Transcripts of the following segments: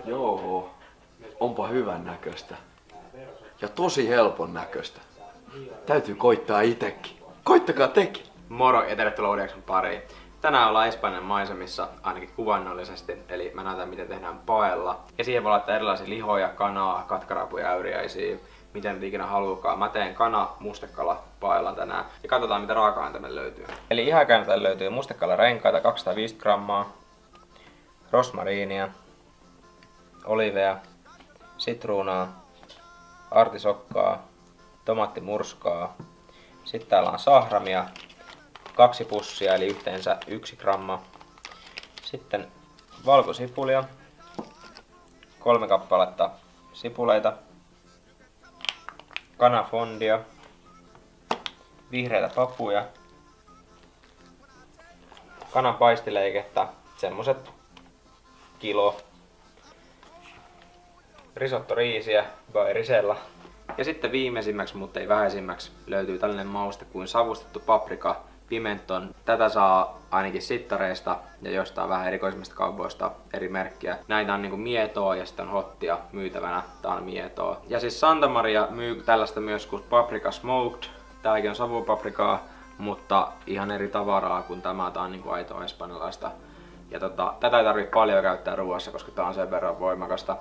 Joo, onpa hyvän näköistä. Ja tosi helpon näköistä. Täytyy koittaa itekin. Koittakaa tekin. Moro ja tervetuloa Uudeksun pariin. Tänään ollaan Espanjan maisemissa, ainakin kuvannollisesti, eli mä näytän miten tehdään paella. Ja siihen voi laittaa erilaisia lihoja, kanaa, katkarapuja, äyriäisiä, miten nyt ikinä haluukaan. Mä teen mustekala paella tänään ja katsotaan mitä raaka-aineita löytyy. Eli ihan täältä löytyy mustekalarenkaita 250 grammaa, rosmariinia, oliveja, sitruunaa, artisokkaa, tomaattimurskaa. Sitten täällä on sahramia, 2 pussia eli yhteensä 1 gramma. Sitten valkosipulia, 3 kappaletta sipuleita, kanafondia, vihreitä papuja, kanan paistileikettä, semmoset kilo, risottoriisiä by Risella. Ja sitten viimeisimmäksi, mutta ei vähäisimmäksi, löytyy tällainen mauste kuin savustettu paprika, pimenton. Tätä saa ainakin sittareista ja jostain vähän erikoisemmista kaupoista eri merkkiä. Näitä on niinku mietoa ja sitten on hottia myytävänä. Tää on mietoa. Ja siis Santa Maria myy tällaista myös kuin paprika smoked. Tääkin on savupaprikaa, mutta ihan eri tavaraa kuin tämä. Tää on niinku aitoa espanjalaista. Ja tätä ei tarvitse paljon käyttää ruoassa, koska tää on sen verran voimakasta.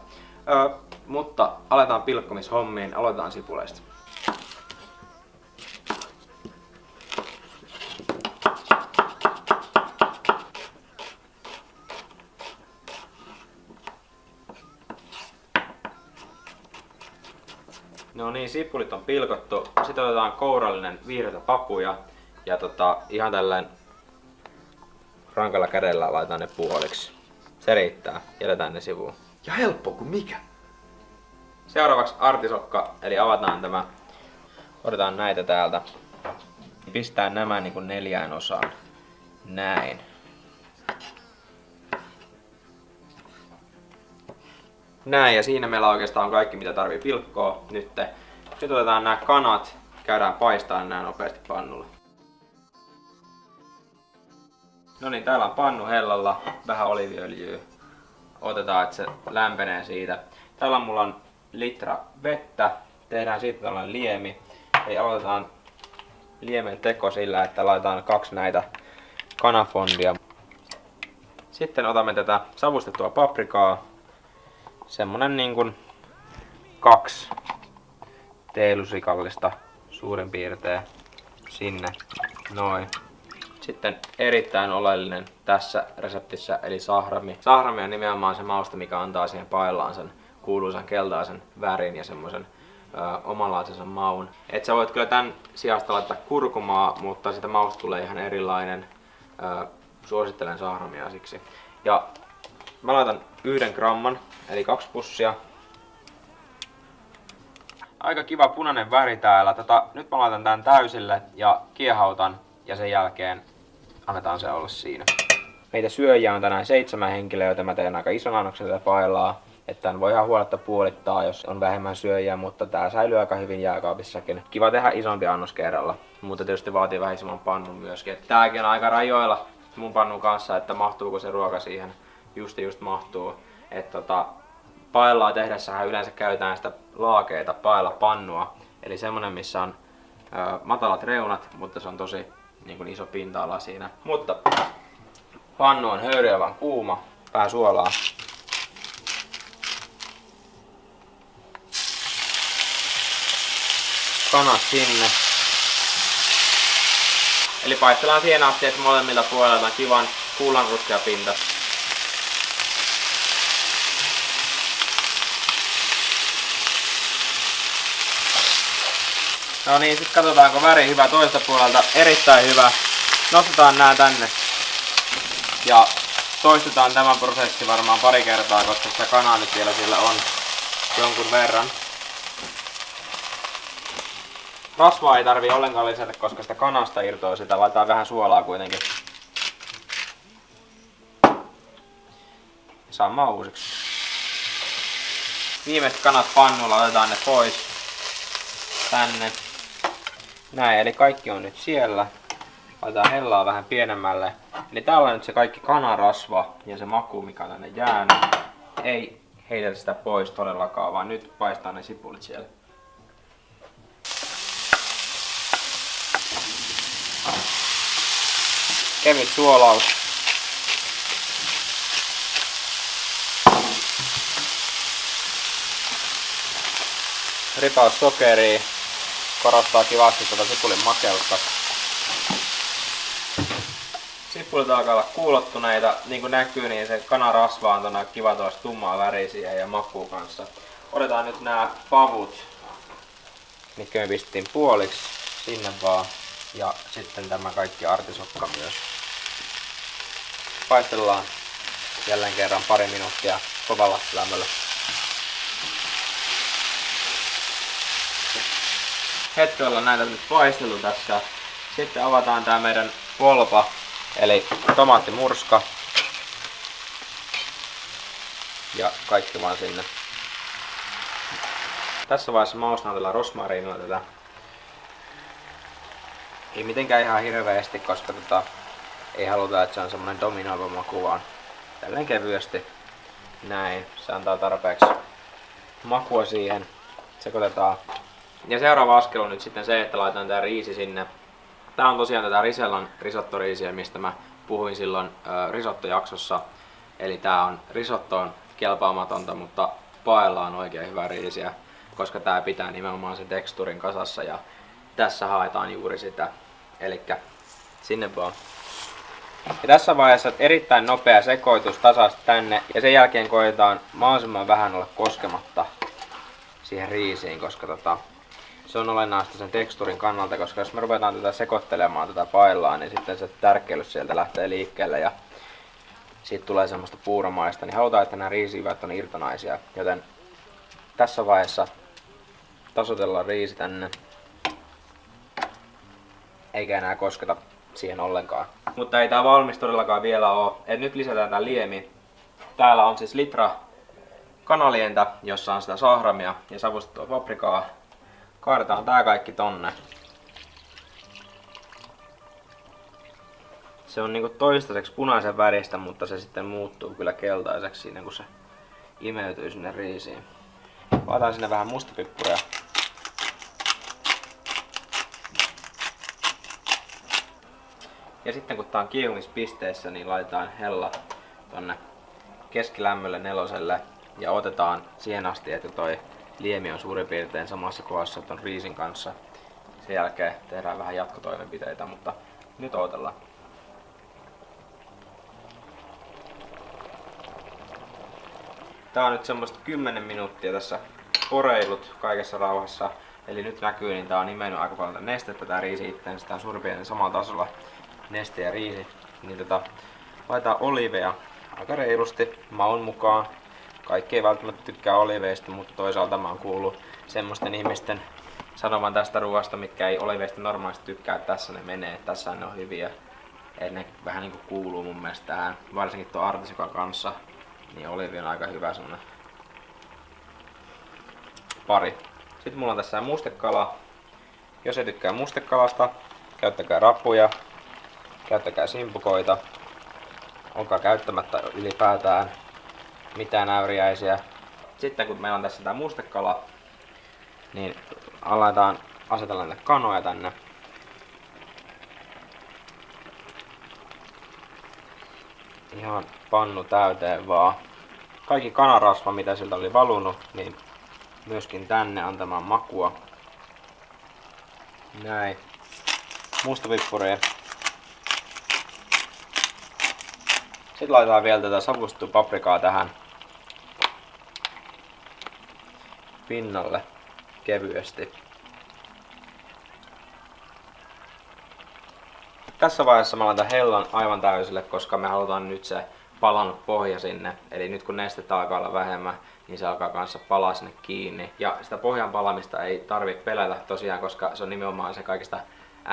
Mutta aletaan pilkkomishommiin, aloitetaan sipuleista. No niin, sipulit on pilkottu. Sitten otetaan kourallinen vihreitä papuja ja ihan tällainen rankalla kädellä laitetaan ne puoliksi. Se riittää, jätetään ne sivuun. Ja helppo kuin mikä. Seuraavaksi artisokka, eli avataan tämä. Otetaan näitä täältä. Pistää nämä niin kuin 4 osaan. Näin. Näin, ja siinä meillä oikeastaan on kaikki mitä tarvii pilkkoa nyt. Nyt otetaan nämä kanat, käydään paistamaan nämä nopeasti pannulla. No niin, täällä on pannu hellalla, vähän oliiviöljyä. Otetaan, että se lämpenee siitä. Täällä mulla on litra vettä. Tehdään siitä tällainen liemi. Eli aloitetaan liemen teko sillä, että laitetaan 2 näitä kanafondia. Sitten otamme tätä savustettua paprikaa. Semmonen niin kuin 2 teelusikallista suurin piirtein sinne. Noin. Sitten erittäin oleellinen tässä reseptissä eli sahrami. Sahrami on nimenomaan se mauste, mikä antaa siihen paellaan sen kuuluisan keltaisen värin ja semmoisen omanlaisensa maun. Et sä voit kyllä tän sijasta laittaa kurkumaa, mutta sitä mausta tulee ihan erilainen. Suosittelen sahramia siksi. Ja mä laitan 1 gramman, eli 2 pussia. Aika kiva punainen väri täällä. Nyt mä laitan tän täysille ja kiehautan ja sen jälkeen annetaan se olla siinä. Meitä syöjiä on tänään 7 henkilöä, joten mä teen aika ison annoksen tätä paellaa. Että tän voi ihan huoletta puolittaa, jos on vähemmän syöjiä, mutta tää säilyy aika hyvin jääkaapissakin. Kiva tehdä isompi annos kerralla, mutta tietysti vaatii vähän isomman pannun myöskin. Et tääkin on aika rajoilla mun pannun kanssa, että mahtuuko se ruoka siihen. Just mahtuu. Että paellaa tehdessähän yleensä käytetään sitä laakeita paellapannua. Eli semmonen missä on matalat reunat, mutta se on tosi niin kuin iso pinta-ala siinä. Mutta pannu on höyryävän kuuma, vähän suolaa. Kanat sinne. Eli paistellaan siihen asti, että molemmilta puolelta on kivan kullanruskea pinta. No niin, sit katsotaanko väri hyvä toista puolelta. Erittäin hyvä. Nostetaan nää tänne. Ja toistetaan tämä prosessi varmaan pari kertaa, koska sitä kanaa nyt vielä siellä on jonkun verran. Rasvaa ei tarvii ollenkaan lisätä, koska sitä kanasta irtoaa sitä. Laitetaan vähän suolaa kuitenkin. Sama uusiksi. Viimeiset kanat pannulla otetaan ne pois. Tänne. Näin, eli kaikki on nyt siellä. Laitetaan hellaa vähän pienemmälle. Eli täällä on nyt se kaikki kanarasva ja se maku, mikä on tänne jäänyt. Ei heitellä sitä pois todellakaan, vaan nyt paistaa ne sipulit siellä. Kevyt suolaus. Ripaus sokeria. Korostaa kivasti tuota sipulin makeutta. Sipulit alkaa olla kuulottuneita. Niin kuin näkyy, niin se kanarasva on tuonne kiva tuossa tummaa värisiä ja makuu kanssa. Otetaan nyt nämä pavut, mitkä me pistettiin puoliksi sinne vaan. Ja sitten tämä kaikki artisokka myös. Paistellaan jälleen kerran pari minuuttia kovalla lämmöllä. Hetki ollaan näitä nyt paistellut tässä. Sitten avataan tää meidän polpa, eli tomaattimurska. Ja kaikki vaan sinne. Tässä vaiheessa maustaan tällä rosmarinilla tätä. Ei mitenkään ihan hirveästi, koska ei haluta, että se on semmonen dominoiva maku, vaan tälleen kevyesti. Näin, se antaa tarpeeksi makua siihen. Sekoitetaan. Ja seuraava askel on nyt sitten se, että laitetaan tää riisi sinne. Tää on tosiaan tätä Risellan risottoriisiä, mistä mä puhuin silloin risottojaksossa. Eli tää on risottoon kelpaamatonta, mutta paella on oikein hyvä riisiä, koska tää pitää nimenomaan sen tekstuurin kasassa ja tässä haetaan juuri sitä. Elikkä sinne vaan. Ja tässä vaiheessa erittäin nopea sekoitus tasaisesti tänne ja sen jälkeen koetaan mahdollisimman vähän olla koskematta siihen riisiin, koska se on olennaista sen tekstuurin kannalta, koska jos me ruvetaan tätä sekoittelemaan tätä paellaa, niin sitten se tärkkelys sieltä lähtee liikkeelle ja siitä tulee semmoista puuromaista, niin halutaan, että nämä riisijyvät on irtonaisia, joten tässä vaiheessa tasoitellaan riisi tänne, eikä enää kosketa siihen ollenkaan. Mutta ei tää valmis todellakaan vielä oo. Et nyt lisätään tää liemi. Täällä on siis litra kanalientä, jossa on sitä sahramia ja savustettua paprikaa. Kaadetaan tää kaikki tonne. Se on niinku toistaiseksi punaisen väristä, mutta se sitten muuttuu kyllä keltaiseksi siinä kun se imeytyy sinne riisiin. Laitetaan sinne vähän mustapippuria. Ja sitten kun tää on kiehumispisteessä, niin laitetaan hella tonne keskilämmölle 4 ja otetaan siihen asti, että toi liemi on suurin piirtein samassa kohdassa ton riisin kanssa. Sen jälkeen tehdään vähän jatkotoimenpiteitä, mutta nyt odotellaan. Tää on nyt semmoista 10 minuuttia tässä poreilut kaikessa rauhassa. Eli nyt näkyy, niin tää on imennyt aika paljon nestettä tää riisi itteensä. Tää on suurin piirtein samalla tasolla neste ja riisi. Niin laitetaan oliiveja aika reilusti maun mukaan. Kaikki ei välttämättä tykkää oliiveista, mutta toisaalta mä oon kuullut semmoisten ihmisten sanovan tästä ruoasta, mitkä ei oliiveista normaalisti tykkää, että tässä ne menee, tässä ne on hyviä. Et ne vähän niinku kuuluu mun mielestä tähän, varsinkin tuon artisokan kanssa, niin oliivi on aika hyvä semmonen pari. Sitten mulla on tässä mustekala. Jos ei tykkää mustekalasta, käyttäkää rapuja, käyttäkää simpukoita. Olkaa käyttämättä ylipäätään mitään äyriäisiä. Sitten kun meillä on tässä tää mustekala, niin aletaan asetella näitä kanoja tänne. Ihan pannu täyteen vaan. Kaikki kanarasva mitä siltä oli valunut, niin myöskin tänne antamaan makua. Näin. Mustapippuria. Sitten laitetaan vielä tätä savustettua paprikaa tähän pinnalle kevyesti. Tässä vaiheessa mä laitan hellan aivan täysille, koska me halutaan nyt se palannut pohja sinne. Eli nyt kun nestettä alkaa olla vähemmän, niin se alkaa kanssa palaa sinne kiinni. Ja sitä pohjan palamista ei tarvitse pelätä tosiaan, koska se on nimenomaan se kaikista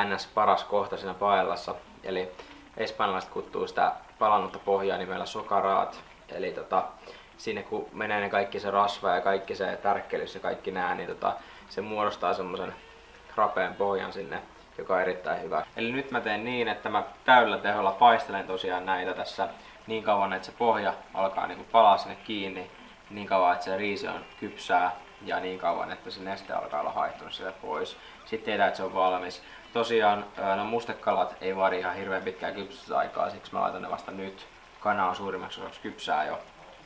ns. Paras kohta siinä paellassa. Eli espanjalaiset kutsuu sitä palannutta pohjaa nimellä sokaraat. Eli sinne kun menee ne kaikki se rasva ja kaikki se tärkkelys ja kaikki nää, niin se muodostaa semmosen rapeen pohjan sinne, joka on erittäin hyvä. Eli nyt mä teen niin, että mä täydellä teholla paistelen tosiaan näitä tässä niin kauan, että se pohja alkaa niinku palaa sinne kiinni. niin kauan, että se riisi on kypsää ja niin kauan, että se neste alkaa olla haihtunut sieltä pois. Sitten tiedät, että se on valmis. Tosiaan no mustekalat ei vaadi ihan hirveän pitkää kypsysaikaa, siksi mä laitan ne vasta nyt. Kana on suurimmaksi osaksi kypsää jo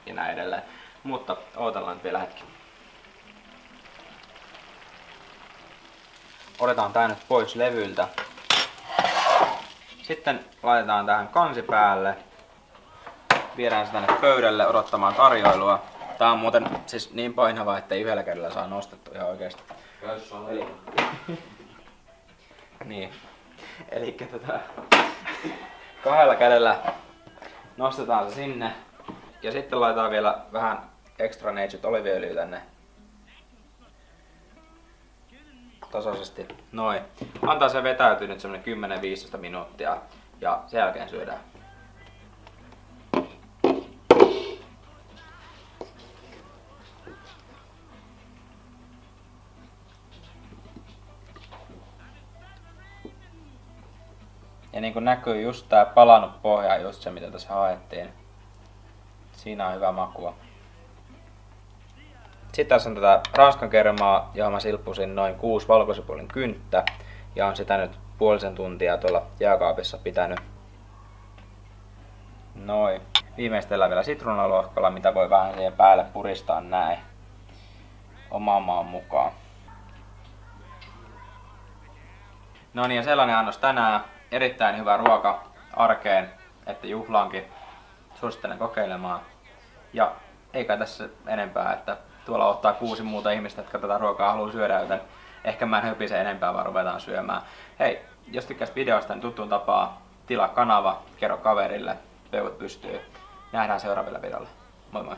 ja näin edelleen. Mutta odotellaan nyt vielä hetki. Otetaan tää nyt pois levyltä. Sitten laitetaan tähän kansi päälle. Viedään se tänne pöydälle odottamaan tarjoilua. Tää on muuten siis niin painava, ettei yhdellä kädellä saa nostettua ihan oikeesti. Niin. Elikkä kahdella kädellä nostetaan se sinne. Ja sitten laitetaan vielä vähän extra natured oliiviöljyä tänne. Tasaisesti. Noin. Antaa se vetäytyä nyt semmonen 10-15 minuuttia ja sen jälkeen syödään. Ja niin kuin näkyy just tää palannut pohja, just se mitä tässä haettiin. Siinä on hyvä makua. Sitten tässä on tätä ranskan kermaa, johon mä silppusin noin 6 valkosipulin kynttä. Ja on sitä nyt puolisen tuntia tuolla jääkaapissa pitänyt. Noin. Viimeistellään vielä sitruunalohkolla, mitä voi vähän siihen päälle puristaa näin. Oman maan mukaan. No niin, ja sellainen annos tänään. Erittäin hyvä ruoka arkeen, että juhlaankin. Suosittelen kokeilemaan. Ja eikä tässä enempää, että tuolla ottaa 6 muuta ihmistä, jotka tätä ruokaa haluaa syödä, joten ehkä mä en höpise enempää, vaan ruvetaan syömään. Hei, jos tykkäsit videosta, niin tuttuun tapaa tilaa kanava, kerro kaverille, peukut pystyy. Nähdään seuraavilla videolla. Moi moi!